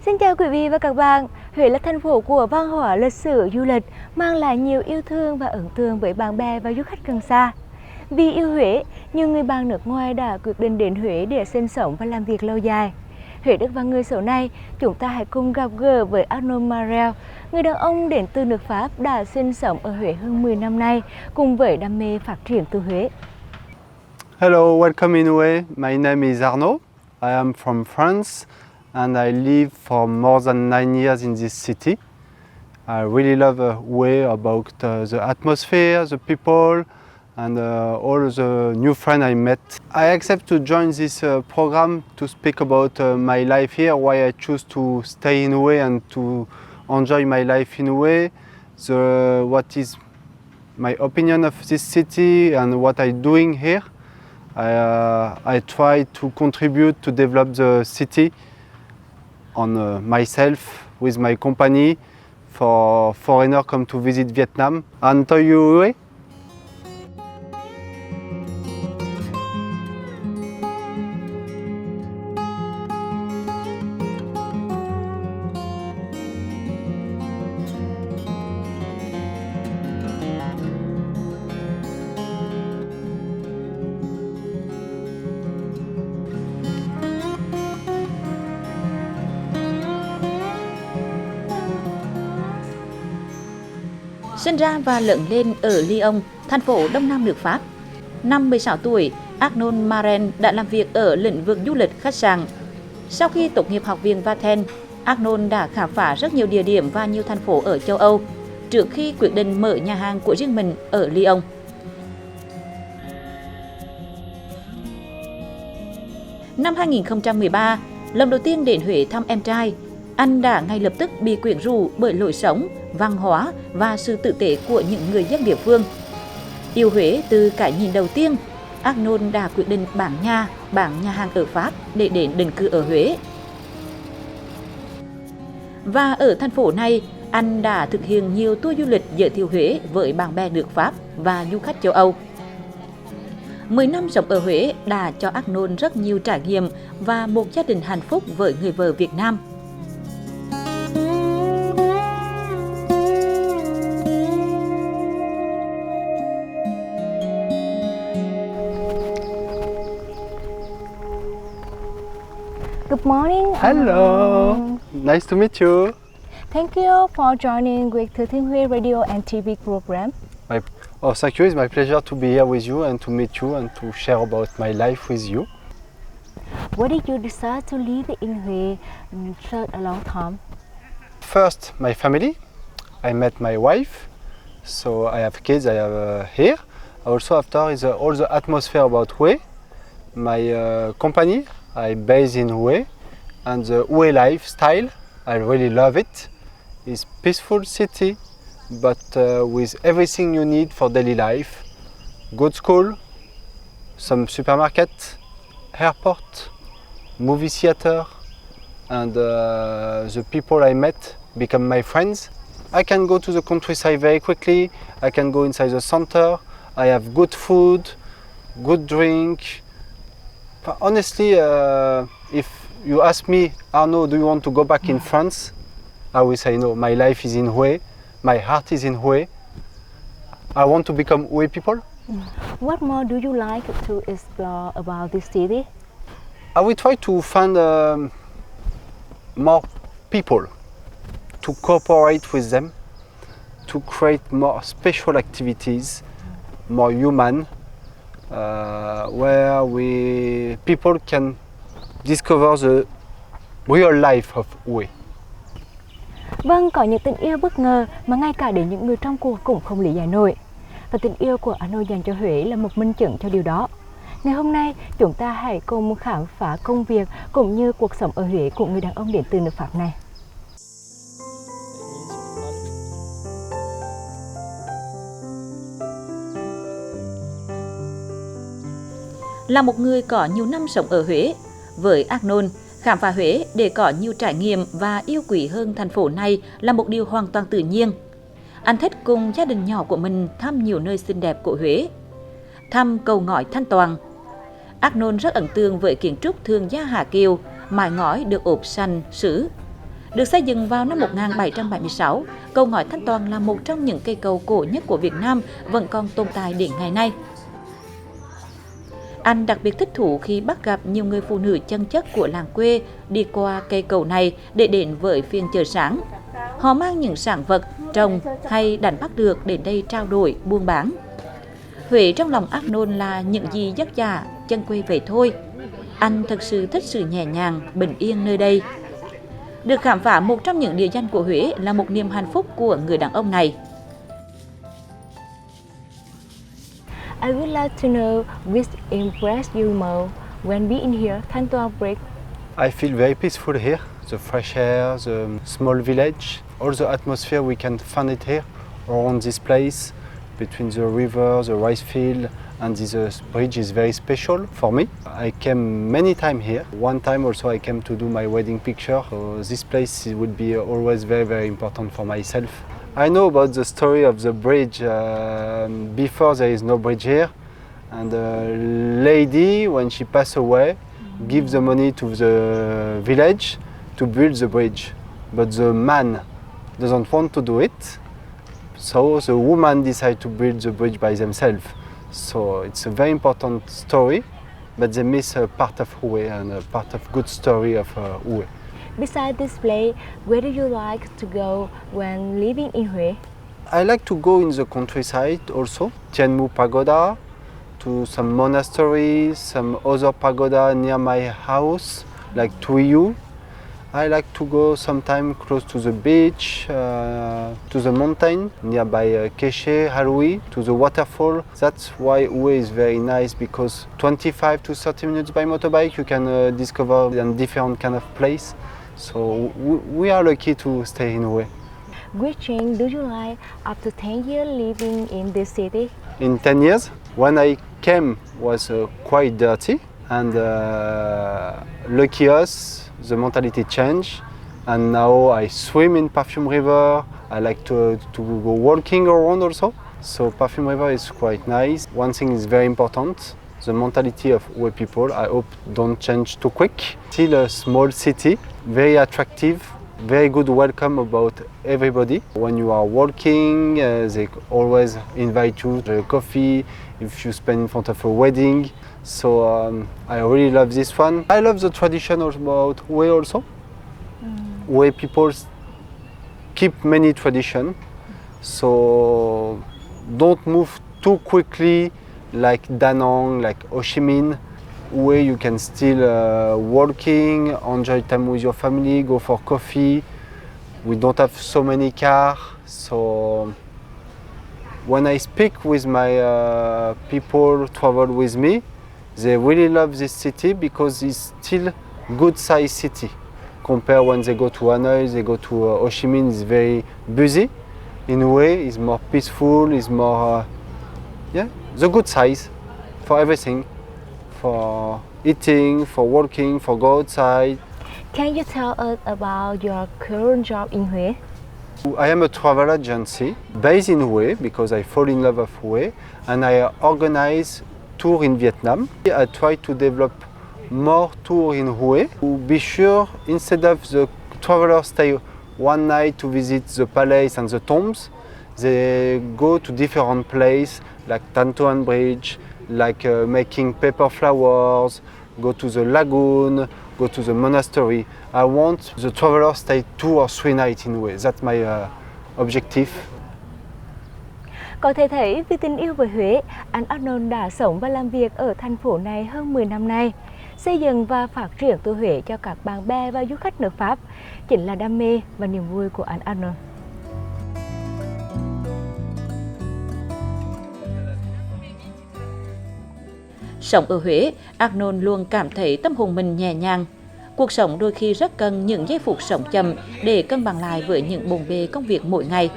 Xin chào quý vị và các bạn. Huế là thành phố của văn hóa, lịch sử, du lịch, mang lại nhiều yêu thương và ấn tượng với bạn bè và du khách gần xa. Vì yêu Huế, nhiều người bạn nước ngoài đã quyết định đến Huế để sinh sống và làm việc lâu dài. Huế đất văn người số này, chúng ta hãy cùng gặp gỡ với Arnaud Marel, người đàn ông đến từ nước Pháp đã sinh sống ở Huế hơn 10 năm nay, cùng với đam mê phát triển từ Huế. Hello, welcome in Huế. My name is Arnaud. I am from France and I live for more than 9 years in this city. I really love Huế about the atmosphere, the people and all the new friends I met. I accept to join this program to speak about my life here, why I choose to stay in Huế and to enjoy my life in Huế, what is my opinion of this city and what I'm doing here. I try to contribute to develop the city on myself with my company for foreigners come to visit Vietnam. And to you, Huế? Sinh ra và lớn lên ở Lyon, thành phố đông nam nước Pháp. Năm 16 tuổi, Arnaud Marel đã làm việc ở lĩnh vực du lịch khách sạn. Sau khi tốt nghiệp học viện Vathen, Arnaud đã khám phá rất nhiều địa điểm và nhiều thành phố ở châu Âu, trước khi quyết định mở nhà hàng của riêng mình ở Lyon. Năm 2013, lần đầu tiên đến Huế thăm em trai, anh đã ngay lập tức bị quyến rũ bởi lối sống, văn hóa và sự tử tế của những người dân địa phương. Yêu Huế từ cái nhìn đầu tiên, Arnaud đã quyết định bán nhà hàng ở Pháp để đến định cư ở Huế. Và ở thành phố này, anh đã thực hiện nhiều tour du lịch giới thiệu Huế với bạn bè nước Pháp và du khách châu Âu. 10 năm sống ở Huế đã cho Arnaud rất nhiều trải nghiệm và một gia đình hạnh phúc với người vợ Việt Nam. Good morning. Hello, nice to meet you. Thank you for joining with Thừa Thiên Huế Radio and TV program. Thank you. It's my pleasure to be here with you and to meet you and to share about my life with you. Why did you decide to live in Huế such a long time? First, my family. I met my wife, so I have kids. I have here. Also, after is all the atmosphere about Huế. My company. I base in Huế, and the Huế lifestyle. I really love it. It's peaceful city, but with everything you need for daily life. Good school, some supermarket, airport, movie theater, and the people I met become my friends. I can go to the countryside very quickly. I can go inside the center. I have good food, good drink. But honestly, if you ask me, Arnaud, do you want to go back in France? I will say no. My life is in Huế. My heart is in Huế. I want to become Huế people. What more do you like to explore about this city? I will try to find more people, to cooperate with them, to create more special activities, more human, where people can discover the real life of Huế. Vâng, có những tình yêu bất ngờ mà ngay cả đến những người trong cuộc cũng không lý giải nổi. Và tình yêu của Arnaud dành cho Huế là một minh chứng cho điều đó. Ngày hôm nay, chúng ta hãy cùng khám phá công việc cũng như cuộc sống ở Huế của người đàn ông đến từ nước Pháp này. Là một người có nhiều năm sống ở Huế, với Arnaud, khám phá Huế để có nhiều trải nghiệm và yêu quý hơn thành phố này là một điều hoàn toàn tự nhiên. Anh thích cùng gia đình nhỏ của mình thăm nhiều nơi xinh đẹp của Huế. Thăm cầu ngói Thanh Toàn. Arnaud rất ấn tượng với kiến trúc Thường Gia Hà Kiều, mái ngói được ốp sành sứ. Được xây dựng vào năm 1776, cầu ngói Thanh Toàn là một trong những cây cầu cổ nhất của Việt Nam vẫn còn tồn tại đến ngày nay. Anh đặc biệt thích thú khi bắt gặp nhiều người phụ nữ chân chất của làng quê đi qua cây cầu này để đến với phiên chợ sáng. Họ mang những sản vật, trồng hay đánh bắt được đến đây trao đổi, buôn bán. Huế trong lòng Arnold là những gì dắt dả, chân quê về thôi. Anh thực sự thích sự nhẹ nhàng, bình yên nơi đây. Được khám phá một trong những địa danh của Huế là một niềm hạnh phúc của người đàn ông này. I would like to know which impressed you more when being here, Thanh Toàn Bridge. I feel very peaceful here. The fresh air, the small village, all the atmosphere we can find it here around this place, between the river, the rice field, and this bridge is very special for me. I came many times here. One time also I came to do my wedding picture. So this place would be always very, very important for myself. I know about the story of the bridge. Before there is no bridge here, and the lady, when she passed away, gives the money to the village to build the bridge. But the man doesn't want to do it, so the woman decided to build the bridge by themselves. So it's a very important story, but they miss a part of Huế and a part of good story of Huế. Besides this place, where do you like to go when living in Huế? I like to go in the countryside also, Tianmu Pagoda, to some monasteries, some other pagoda near my house, like Tuiyu. I like to go sometime close to the beach, to the mountain, nearby Kéché, Haroui, to the waterfall. That's why Huế is very nice, because 25 to 30 minutes by motorbike you can discover a different kind of place. So we are lucky to stay in Huế. Which change do you like after 10 years living in this city? In 10 years, when I came was quite dirty, and lucky us, the mentality changed, and now I swim in Perfume River. I like to go walking around also. So Perfume River is quite nice. One thing is very important, the mentality of Huế people, I hope don't change too quick. Still a small city, very attractive, very good welcome about everybody. When you are walking, they always invite you to a coffee if you spend in front of a wedding. So I really love this one. I love the tradition about Huế also. Huế people keep many traditions, so don't move too quickly like Da Nang, like Ho Chi Minh. Huế you can still walking, enjoy time with your family, go for coffee. We don't have so many cars, so when I speak with my people travel with me, they really love this city because it's still good size city. Compare when they go to Hanoi, they go to Ho Chi Minh, it's very busy. In Huế it's more peaceful, it's more the good size for everything, for eating, for walking, for go outside. Can you tell us about your current job in Huế? I am a travel agency based in Huế because I fall in love with Huế, and I organize tours in Vietnam. I try to develop more tours in Huế to be sure, instead of the travelers stay one night to visit the palace and the tombs, they go to different places like Thanh Toàn Bridge, like making paper flowers, go to the lagoon, go to the monastery. I want the travelers stay 2 or 3 nights in Huế. That's my objective. Có thể thấy vì tình yêu với Huế, anh Arnold đã sống và làm việc ở thành phố này hơn 10 năm nay. Xây dựng và phát triển tour Huế cho các bạn bè và du khách nước Pháp chính là đam mê và niềm vui của anh Arnold. Sống ở Huế, Arnold luôn cảm thấy tâm hồn mình nhẹ nhàng. Cuộc sống đôi khi rất cần những giây phút sống chậm để cân bằng lại với những bộn bề công việc mỗi ngày.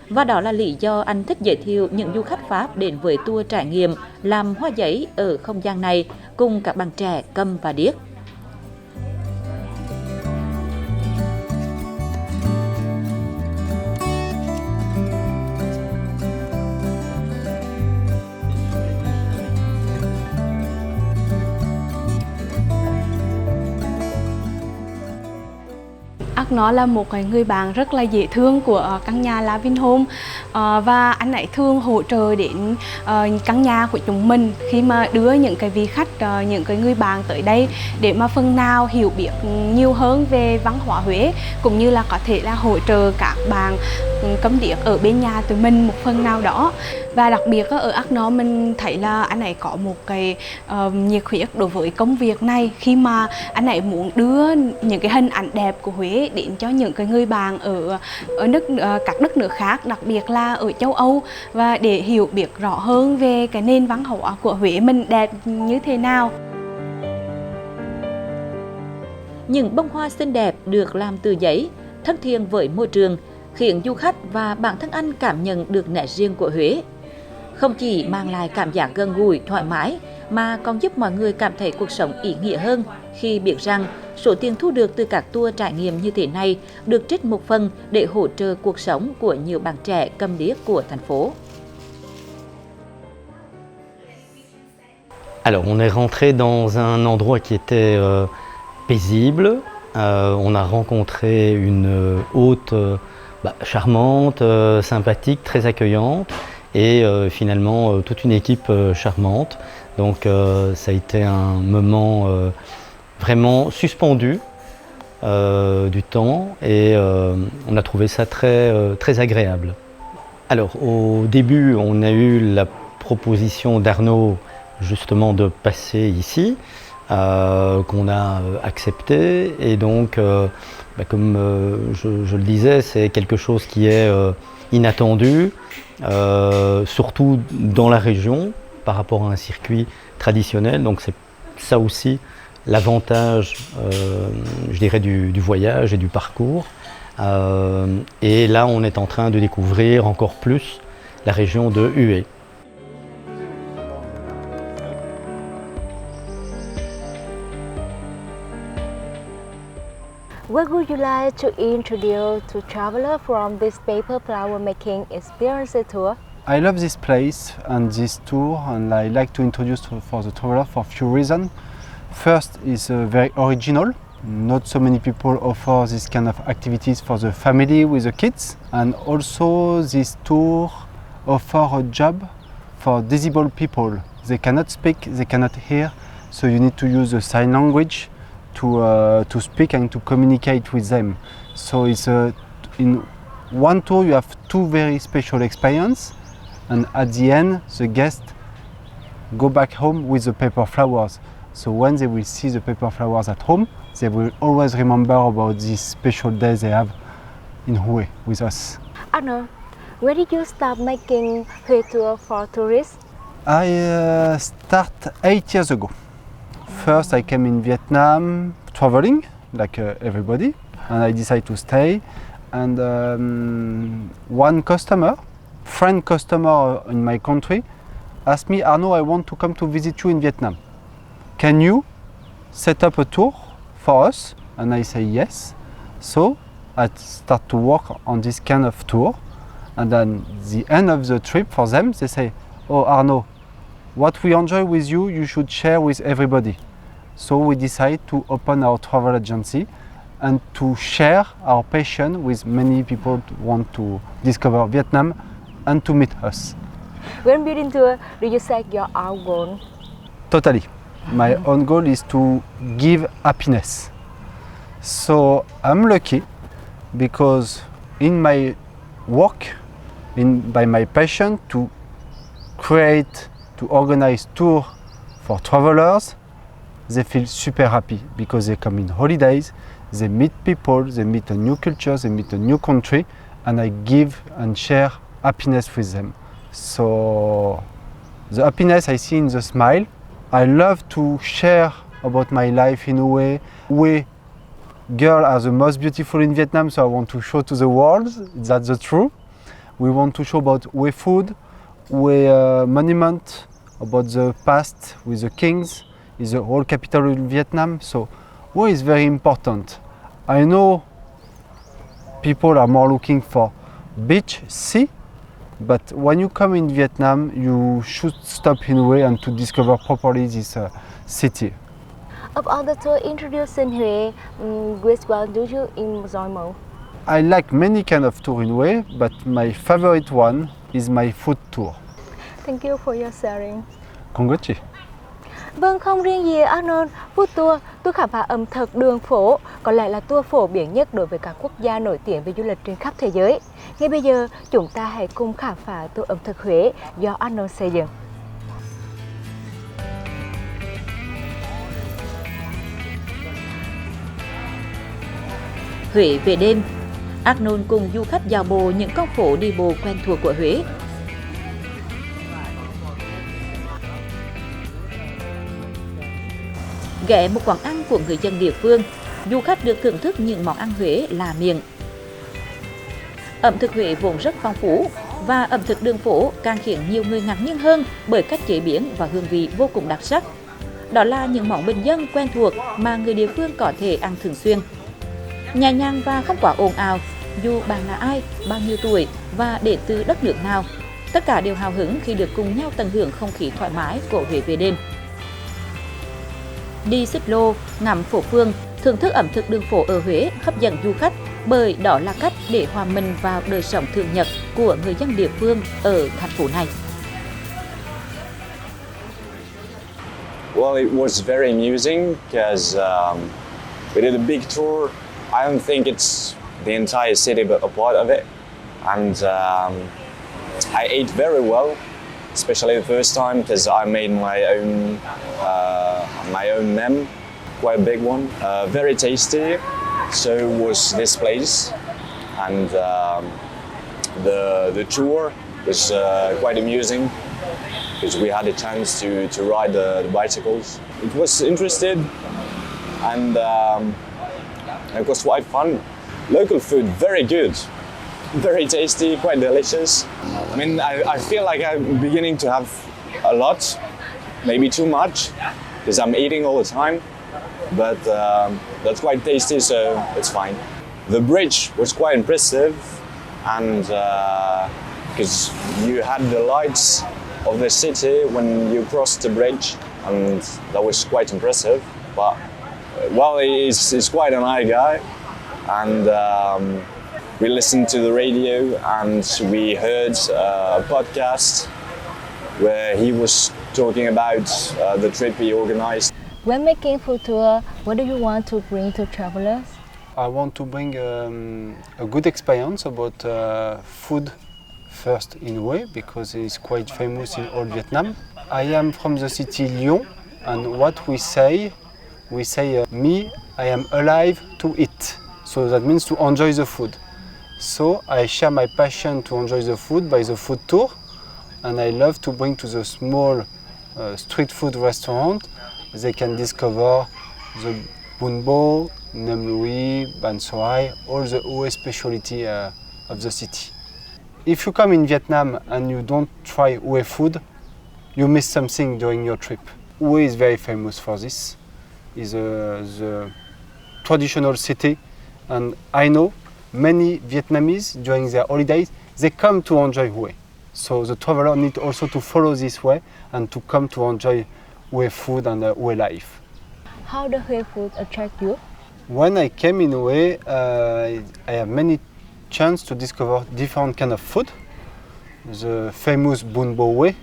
Và đó là lý do anh thích giới thiệu những du khách Pháp đến với tour trải nghiệm làm hoa giấy ở không gian này cùng các bạn trẻ câm và điếc. Ác nó là một cái người bạn rất là dễ thương của căn nhà La Vinhome, và anh ấy thường hỗ trợ đến căn nhà của chúng mình khi mà đưa những cái vị khách, những cái người bạn tới đây để mà phần nào hiểu biết nhiều hơn về văn hóa Huế, cũng như là có thể là hỗ trợ các bạn cấm điếc ở bên nhà tụi mình một phần nào đó. Và đặc biệt ở Ác nó mình thấy là anh ấy có một cái nhiệt huyết đối với công việc này, khi mà anh ấy muốn đưa những cái hình ảnh đẹp của Huế đến cho những cái người bạn ở các đất nước khác, đặc biệt là ở châu Âu, và để hiểu biết rõ hơn về cái nền văn hóa của Huế mình đẹp như thế nào. Những bông hoa xinh đẹp được làm từ giấy, thân thiện với môi trường, khiến du khách và bản thân anh cảm nhận được nét riêng của Huế. Không chỉ mang lại cảm giác gần gũi, thoải mái, mà còn giúp mọi người cảm thấy cuộc sống ý nghĩa hơn khi biết rằng số tiền thu được từ các tour trải nghiệm như thế này được trích một phần để hỗ trợ cuộc sống của nhiều bạn trẻ câm điếc của thành phố. Alors, on est rentré dans un endroit qui était paisible. On a rencontré une hôte charmante, sympathique, très accueillante, et finalement toute une équipe charmante. Donc, ça a été un moment vraiment suspendu du temps, et on a trouvé ça très agréable. Alors, au début, on a eu la proposition d'Arnaud justement de passer ici, qu'on a accepté, et donc comme je le disais, c'est quelque chose qui est inattendu, surtout dans la région par rapport à un circuit traditionnel. Donc c'est ça aussi l'avantage, je dirais, du voyage et du parcours. Et là on est en train de découvrir encore plus la région de Hué. What would you like to introduce to travelers from this paper flower making experience tour? I love this place and this tour, and I like to introduce for the traveler for a few reasons. First, it's very original. Not so many people offer this kind of activities for the family with the kids, and also this tour offer a job for disabled people. They cannot speak, they cannot hear, so you need to use the sign language to speak and to communicate with them. So it's in one tour you have two very special experiences, and at the end the guests go back home with the paper flowers. So when they will see the paper flowers at home, they will always remember about this special day they have in Hué with us. Arno, when did you start making Hué tour for tourists? I start 8 years ago. First I came in Vietnam traveling like everybody, and I decided to stay, and one friend customer in my country asked me, Arno, I want to come to visit you in Vietnam. Can you set up a tour for us? And I say yes. So I start to work on this kind of tour, and then the end of the trip for them they say, oh Arno, what we enjoy with you, you should share with everybody. So we decide to open our travel agency and to share our passion with many people who want to discover Vietnam and to meet us. When building tour, do you set your own goal? Totally. My own goal is to give happiness. So I'm lucky because in my work, by my passion to create, to organize tours for travelers, they feel super happy because they come in holidays, they meet people, they meet a new culture, they meet a new country, and I give and share happiness with them. So the happiness I see in the smile. I love to share about my life in Hué. Hué girls are the most beautiful in Vietnam, so I want to show to the world that's the truth. We want to show about Hué food, Hué monument, about the past with the kings. Is the whole capital in Vietnam, so Hué is very important. I know people are more looking for beach, sea, but when you come in Vietnam, you should stop in Hué and to discover properly this city. Of all the tour introduced in Huế, which one do you enjoy more? I like many kind of tour in Hue, but my favorite one is my food tour. Thank you for your sharing. Kongochi. Vâng, không riêng gì Arnold, food tour khám phá ẩm thực đường phố có lẽ là tour phổ biến nhất đối với các quốc gia nổi tiếng về du lịch trên khắp thế giới. Ngay bây giờ, chúng ta hãy cùng khám phá tour ẩm thực Huế do Arnold xây dựng. Huế về đêm, Arnold cùng du khách dạo bộ những con phố đi bộ quen thuộc của Huế. Ghé một quán ăn của người dân địa phương, du khách được thưởng thức những món ăn Huế lạ miệng. Ẩm thực Huế vốn rất phong phú và ẩm thực đường phố càng khiến nhiều người ngạc nhiên hơn bởi cách chế biến và hương vị vô cùng đặc sắc. Đó là những món bình dân quen thuộc mà người địa phương có thể ăn thường xuyên. Nhẹ nhàng và không quá ồn ào, dù bạn là ai, bao nhiêu tuổi và đến từ đất nước nào, tất cả đều hào hứng khi được cùng nhau tận hưởng không khí thoải mái của Huế về đêm. Đi xích lô, ngắm phố phường, thưởng thức ẩm thực đường phố ở Huế hấp dẫn du khách bởi đó là cách để hòa mình vào đời sống thường nhật của người dân địa phương ở thành phố này. Well, it was very amusing because we did a big tour. I don't think it's the entire city, but a part of it. And I ate very well, especially the first time because I made my own nem, quite a big one, very tasty. So was this place, and the tour was quite amusing because we had a chance to ride the bicycles. It was interesting and it was quite fun. Local food, very good, very tasty, quite delicious. I mean, I feel like I'm beginning to have a lot, maybe too much, because I'm eating all the time, but that's quite tasty, so it's fine. The bridge was quite impressive, and because you had the lights of the city when you crossed the bridge, and that was quite impressive. But well, he's quite a nice guy, and we listened to the radio and we heard a podcast where he was talking about the trip he organized. When making food tour, what do you want to bring to travelers? I want to bring a good experience about food first in Hue because it's quite famous in all Vietnam. I am from the city Lyon, and what we say me, I am alive to eat. So that means to enjoy the food. So I share my passion to enjoy the food by the food tour, and I love to bring to the small street food restaurant. They can discover the bún bò, nem Louis, bánh xoài, all the Hue specialty of the city. If you come in Vietnam and you don't try Hue food, you miss something during your trip. Hue is very famous for this. It's the traditional city, and I know many Vietnamese during their holidays they come to enjoy Hue. So the traveler need also to follow this way and to come to enjoy Hue food and Hue life. How the Hue food attract you? When I came in Hue, I have many chance to discover different kind of food. The famous bún bò Hue,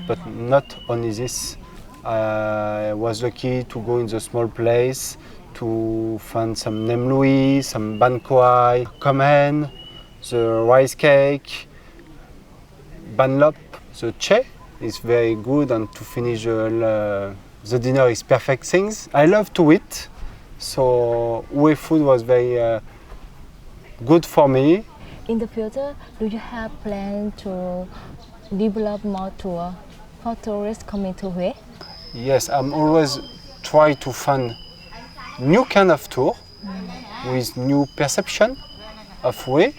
but not only this. I was lucky to go in the small place to find some nem Louis, some bánh quai, com hen, the rice cake, bánh lop, the che is very good, and to finish the dinner is perfect things. I love to eat, so Hue food was very good for me. In the future, do you have plan to develop more tour for tourists coming to Hue? Yes, I'm always try to find new kind of tour with new perception of Hue.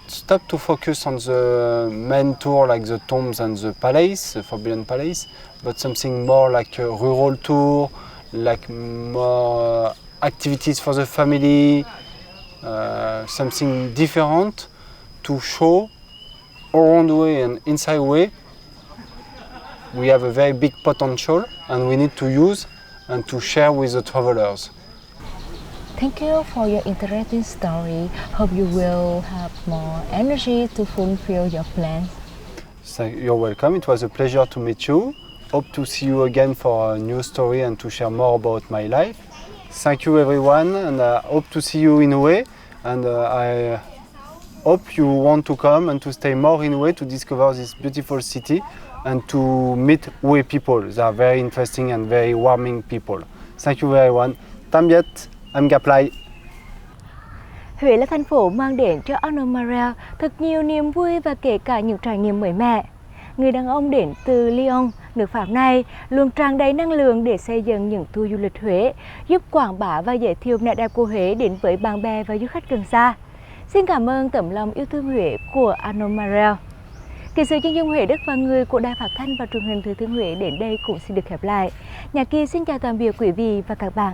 Stop to focus on the main tour like the tombs and the palace, the Forbidden Palace, but something more like a rural tour, like more activities for the family, something different to show around Hue and inside Hue. We have a very big potential and we need to use and to share with the travelers. Thank you for your interesting story. Hope you will have more energy to fulfill your plans. You're welcome. It was a pleasure to meet you. Hope to see you again for a new story and to share more about my life. Thank you everyone, and I hope to see you in Hue, and I hope you want to come and to stay more in Hue to discover this beautiful city and to meet Hue people. They are very interesting and very warming people. Thank you everyone. Tạm biệt, em gặp lại. Huế là thành phố mang đến cho Anomarel thật nhiều niềm vui và kể cả những trải nghiệm mới mẻ. Người đàn ông đến từ Lyon, nước Pháp này luôn tràn đầy năng lượng để xây dựng những tour du lịch Huế, giúp quảng bá và giới thiệu nét đẹp của Huế đến với bạn bè và du khách gần xa. Xin cảm ơn tấm lòng yêu thương Huế của Anomarel. Kỳ sự chân dung Huế Đức và người của Đài Phát thanh và Truyền hình Thừa Thiên Huế đến đây cũng xin được khép lại. Nhà Kỳ xin chào tạm biệt quý vị và các bạn.